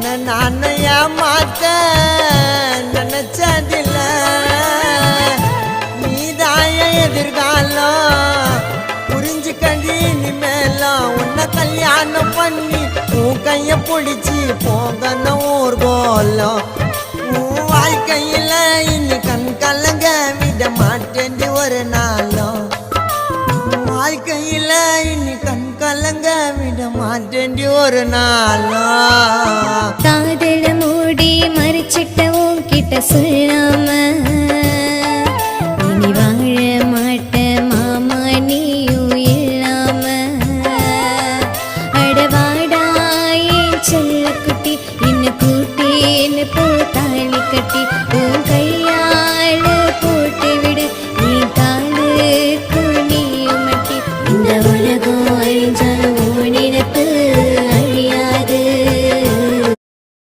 நான் ஏமாத்த நினைச்சதில்ல நீதாய எதிர்காலம் புரிஞ்சுக்கடி இனிமேலாம் உன்னை கல்யாணம் பண்ணி உன் கைய பிடிச்சி போகணும் ஊர்கோலம் உன் வாழ்க்கையில இனி கண் கலங்க விட மாட்டேன் ஒரு நாளும் வாழ்க்கையில இனி கண் கலங்க விட மாட்டேன் ஒரு நாளும் காதல மூடி மறைச்சிட்ட உன்கிட்ட சொல்லாம இனி வாழ மாட்ட மாமா நீயும் இல்லாம அடவாடா என் செல்ல குட்டி இன்னும் கூட்டின்னு போத்தா